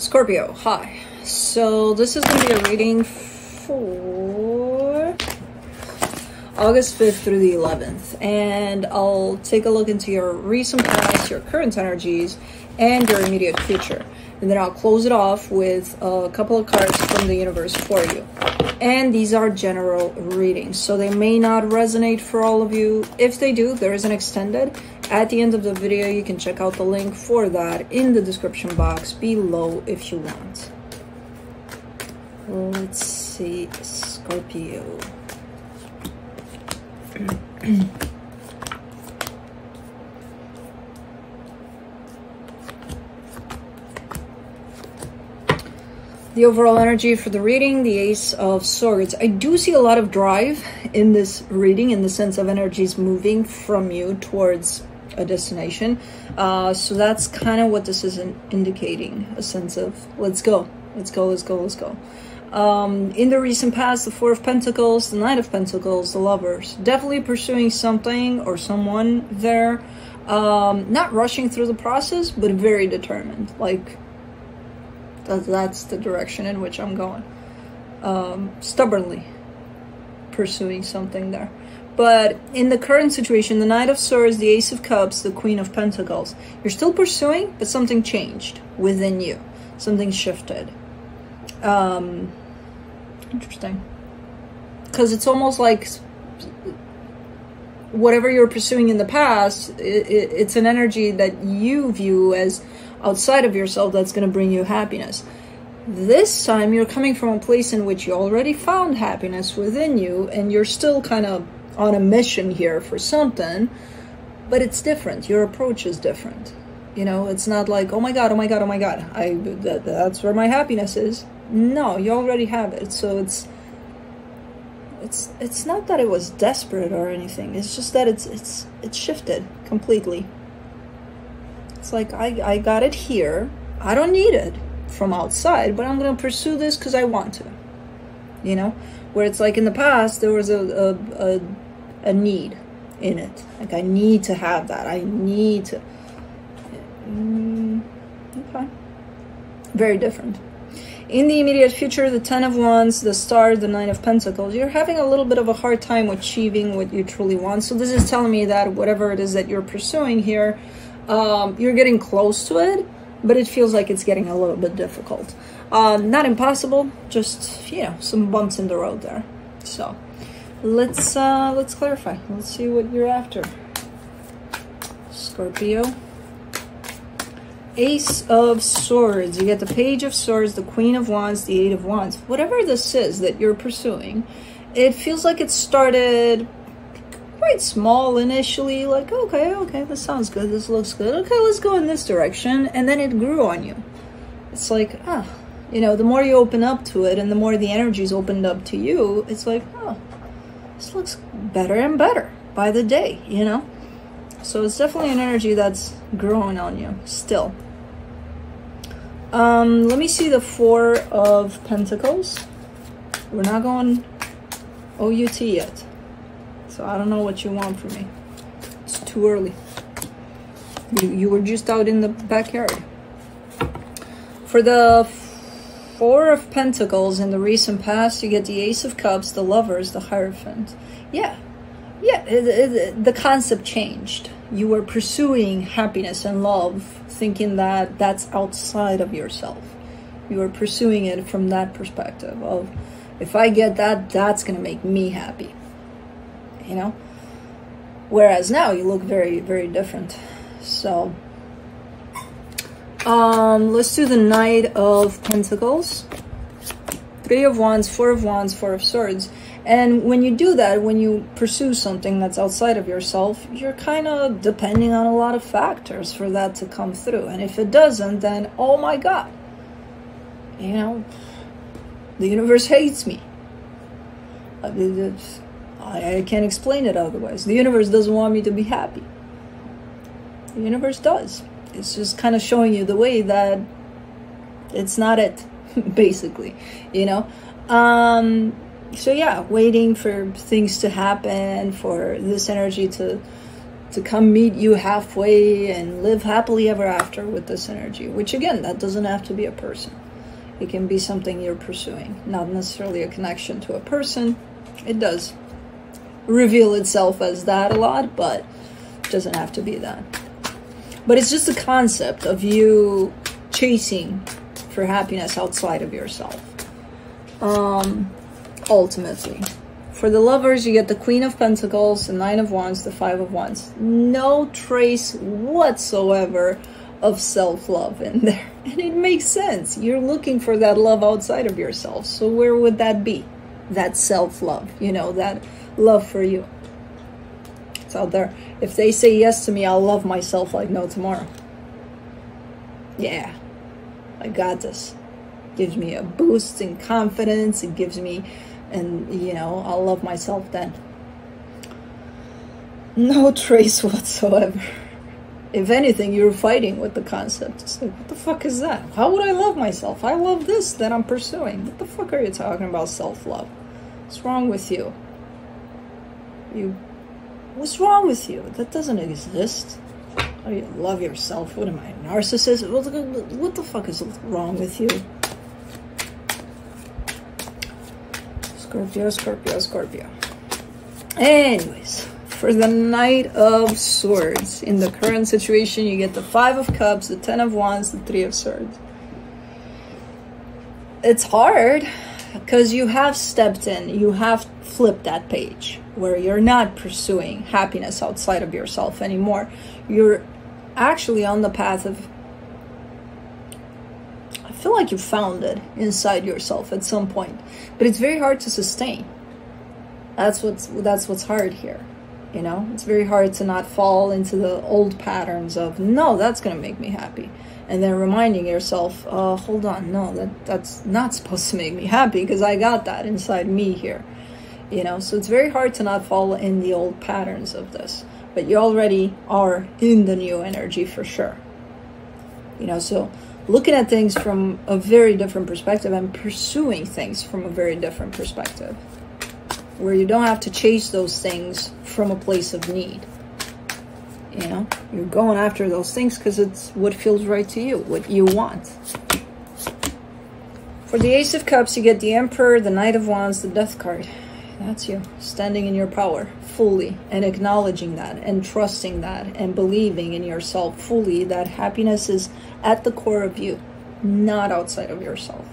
Scorpio, hi. So this is going to be a reading for August 5th through the 11th. And I'll take a look into your recent past, your current energies, and your immediate future. And then I'll close it off with a couple of cards from the universe for you. And these are general readings, so they may not resonate for all of you. If they do, there is an extended. At the end of the video, you can check out the link for that in the description box below if you want. Let's see, Scorpio. The overall energy for the reading, the Ace of Swords. I do see a lot of drive in this reading, in the sense of energies moving from you towards a destination. So that's kind of what this is indicating, a sense of let's go, let's go, let's go, let's go. In the recent past, the Four of Pentacles, the Knight of Pentacles, the Lovers. Definitely pursuing something or someone there. Not rushing through the process, but very determined. Like, that's the direction in which I'm going. Stubbornly pursuing something there. But in the current situation, the Knight of Swords, the Ace of Cups, the Queen of Pentacles, you're still pursuing, but something changed within you. Something shifted. Interesting. Because it's almost like whatever you're pursuing in the past, it's an energy that you view as outside of yourself that's going to bring you happiness. This time you're coming from a place in which you already found happiness within you, and you're still kind of on a mission here for something, but it's different. Your approach is different. You know, it's not like, oh my god, oh my god, oh my god, that's where my happiness is. No, you already have it. So it's not that it was desperate or anything. It's just that it's shifted completely. It's like, I got it here. I don't need it from outside, but I'm going to pursue this because I want to. You know? Where it's like in the past, there was a need in it. Like, I need to have that. I need to. Okay. Very different. In the immediate future, the Ten of Wands, the Star, the Nine of Pentacles, you're having a little bit of a hard time achieving what you truly want. So this is telling me that whatever it is that you're pursuing here, you're getting close to it, but it feels like it's getting a little bit difficult. Not impossible, just, you know, some bumps in the road there. So let's clarify. Let's see what you're after, Scorpio. Ace of Swords. You get the Page of Swords, the Queen of Wands, the Eight of Wands. Whatever this is that you're pursuing, it feels like it started quite small initially, like, okay, this sounds good, this looks good, okay, let's go in this direction, and then it grew on you. It's like, you know, the more you open up to it, and the more the energy's opened up to you, it's like, this looks better and better by the day, you know? So it's definitely an energy that's growing on you, still. Let me see the Four of Pentacles. We're not going OUT yet. So I don't know what you want from me. It's too early. You were just out in the backyard. For the Four of Pentacles in the recent past, you get the Ace of Cups, the Lovers, the Hierophant. Yeah, the concept changed. You were pursuing happiness and love, thinking that that's outside of yourself. You were pursuing it from that perspective of, if I get that, that's going to make me happy. You know? Whereas now you look very, very different. So, let's do the Knight of Pentacles. Three of Wands, Four of Wands, Four of Swords. And when you do that, when you pursue something that's outside of yourself, you're kind of depending on a lot of factors for that to come through. And if it doesn't, then, oh my god, you know, the universe hates me. I can't explain it otherwise. The universe doesn't want me to be happy. The universe does. It's just kind of showing you the way that it's not it, basically, you know? So yeah, waiting for things to happen, for this energy to to come meet you halfway and live happily ever after with this energy, which again, that doesn't have to be a person. It can be something you're pursuing, not necessarily a connection to a person. It does reveal itself as that a lot, but it doesn't have to be that. But it's just the concept of you chasing for happiness outside of yourself. Ultimately. For the lovers, you get the Queen of Pentacles, the Nine of Wands, the Five of Wands. No trace whatsoever of self-love in there. And it makes sense. You're looking for that love outside of yourself. So where would that be? That self-love, you know, that love for you. It's out there. If they say yes to me, I'll love myself like no tomorrow. Yeah, I got this. Gives me a boost in confidence. It gives me, and you know, I'll love myself then. No trace whatsoever. If anything, you're fighting with the concept. It's like, what the fuck is that? How would I love myself? I love this that I'm pursuing. What the fuck are you talking about self-love? What's wrong with you? What's wrong with you? That doesn't exist. How do you love yourself? What am I, a narcissist? What the fuck is wrong with you? Scorpio, Scorpio, Scorpio. Anyways, for the Knight of Swords, in the current situation, you get the Five of Cups, the Ten of Wands, the Three of Swords. It's hard because you have stepped in, you have flipped that page where you're not pursuing happiness outside of yourself anymore. You're actually on the path of, I feel like you found it inside yourself at some point, but it's very hard to sustain. That's what's hard here. You know, it's very hard to not fall into the old patterns of, no, that's going to make me happy. And then reminding yourself, hold on, no, that's not supposed to make me happy because I got that inside me here. You know, so it's very hard to not fall in the old patterns of this. But you already are in the new energy for sure. You know, so looking at things from a very different perspective and pursuing things from a very different perspective, where you don't have to chase those things from a place of need. You know, you're going after those things because it's what feels right to you, what you want. For the Ace of Cups, you get the Emperor, the Knight of Wands, the Death card. That's you, standing in your power fully and acknowledging that and trusting that and believing in yourself fully that happiness is at the core of you, not outside of yourself.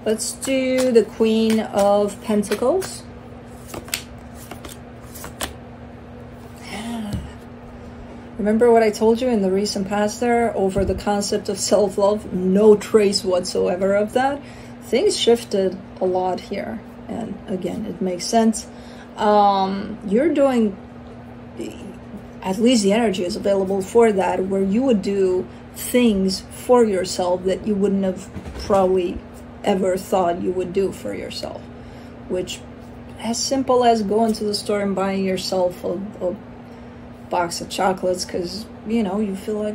Let's do the Queen of Pentacles. Remember what I told you in the recent past there over the concept of self-love? No trace whatsoever of that. Things shifted a lot here. And again, it makes sense. You're doing, at least the energy is available for that, where you would do things for yourself that you wouldn't have probably ever thought you would do for yourself. Which, as simple as going to the store and buying yourself a box of chocolates because, you know, you feel like,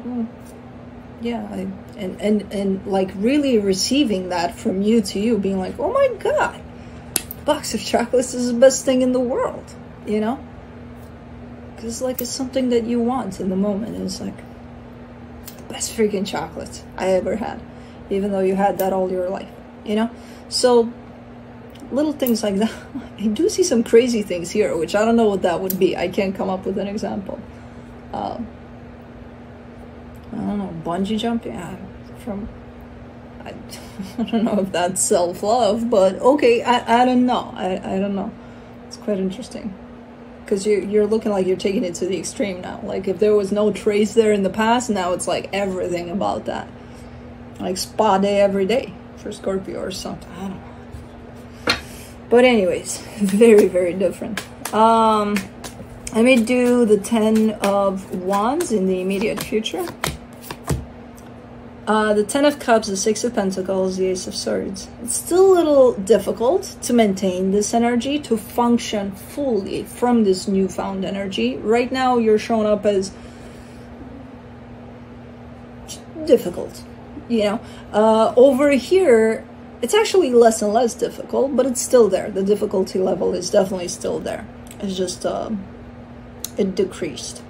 yeah, and like really receiving that from you to you, being like, oh my god, box of chocolates is the best thing in the world, you know, because like it's something that you want in the moment, and it's like the best freaking chocolate I ever had, even though you had that all your life, you know. So little things like that. I do see some crazy things here, which I don't know what that would be. I can't come up with an example. I don't know, bungee jumping? I don't know if that's self-love, but okay, I don't know. I don't know. It's quite interesting. Because you're looking like you're taking it to the extreme now. Like if there was no trace there in the past, now it's like everything about that. Like spa day every day for Scorpio or something. I don't know. But anyways, very, very different. I may do the Ten of Wands in the immediate future. The Ten of Cups, the Six of Pentacles, the Ace of Swords. It's still a little difficult to maintain this energy, to function fully from this newfound energy. Right now, you're showing up as difficult, you know. Over here, It's actually less and less difficult, but it's still there. The difficulty level is definitely still there. It's just it decreased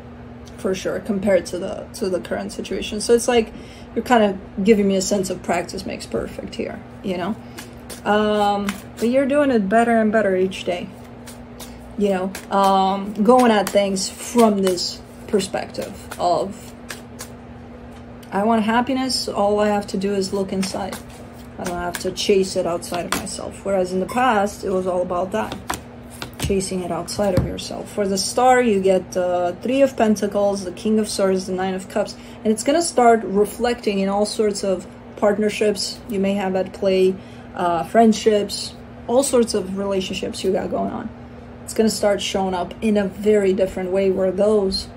for sure compared to the current situation. So it's like you're kind of giving me a sense of practice makes perfect here, you know. But you're doing it better and better each day, you know, going at things from this perspective of, I want happiness, all I have to do is look inside. I don't have to chase it outside of myself. Whereas in the past, it was all about that, chasing it outside of yourself. For the star, you get the 3 of Pentacles, the King of Swords, the 9 of Cups, and it's going to start reflecting in all sorts of partnerships you may have at play, friendships, all sorts of relationships you got going on. It's going to start showing up in a very different way, where those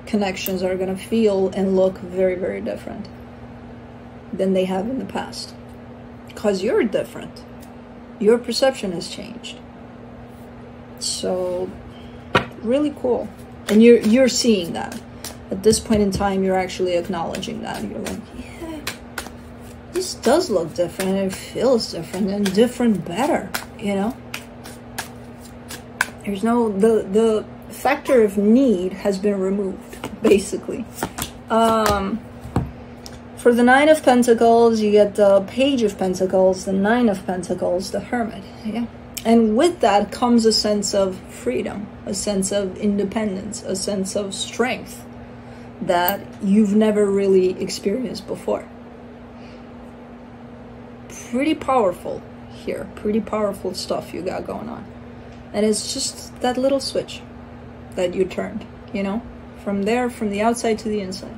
connections are going to feel and look very, very different than they have in the past. Because you're different. Your perception has changed. So, really cool. And you're seeing that. At this point in time, you're actually acknowledging that. You're like, yeah, this does look different, and it feels different, and different better, you know? There's no, the factor of need has been removed, basically. For the 9 of Pentacles, you get the Page of Pentacles, the 9 of Pentacles, the Hermit, yeah? And with that comes a sense of freedom, a sense of independence, a sense of strength that you've never really experienced before. Pretty powerful here, pretty powerful stuff you got going on. And it's just that little switch that you turned, you know, from there, from the outside to the inside.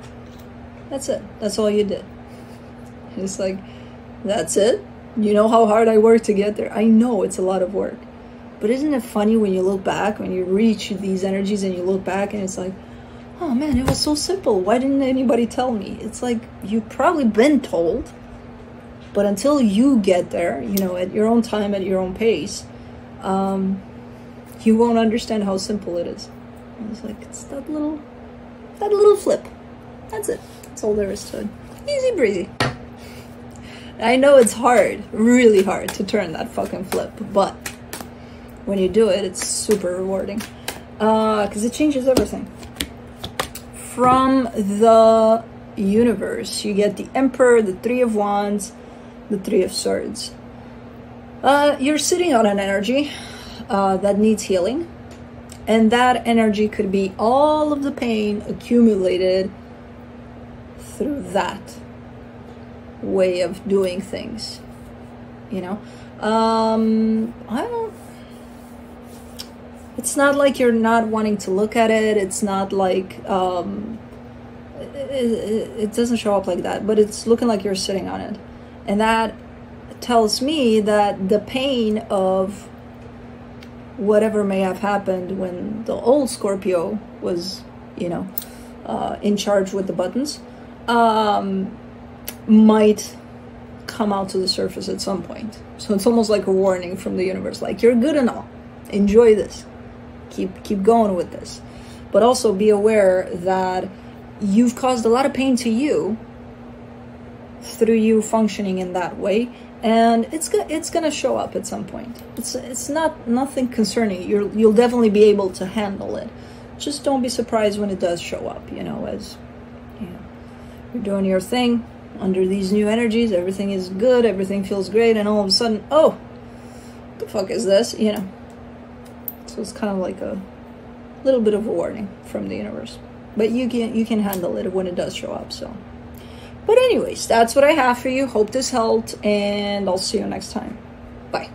That's it. That's all you did. It's like, that's it. You know how hard I worked to get there. I know it's a lot of work. But isn't it funny when you look back, when you reach these energies and you look back and it's like, oh man, it was so simple. Why didn't anybody tell me? It's like, you've probably been told, but until you get there, you know, at your own time, at your own pace, you won't understand how simple it is. And it's like, it's that little flip. That's it. That's all there is to it. Easy breezy. I know it's hard, really hard to turn that fucking flip, but when you do it, it's super rewarding. Because it changes everything. From the universe, you get the Emperor, the 3 of Wands, the 3 of Swords. You're sitting on an energy that needs healing. And that energy could be all of the pain accumulated through that way of doing things, you know. It's not like you're not wanting to look at it. It's not like it doesn't show up like that, but it's looking like you're sitting on it. And that tells me that the pain of whatever may have happened when the old Scorpio was, you know, in charge with the buttons, might come out to the surface at some point. So it's almost like a warning from the universe, like, you're good and all, enjoy this, keep going with this, but also be aware that you've caused a lot of pain to you through you functioning in that way, and it's gonna show up at some point. It's nothing concerning. You'll definitely be able to handle it. Just don't be surprised when it does show up, you know, as you know, you're doing your thing under these new energies, everything is good, everything feels great, and all of a sudden, oh, what the fuck is this, you know? So it's kind of like a little bit of a warning from the universe, but you can handle it when it does show up. So, but anyways, that's what I have for you. Hope this helped, and I'll see you next time. Bye.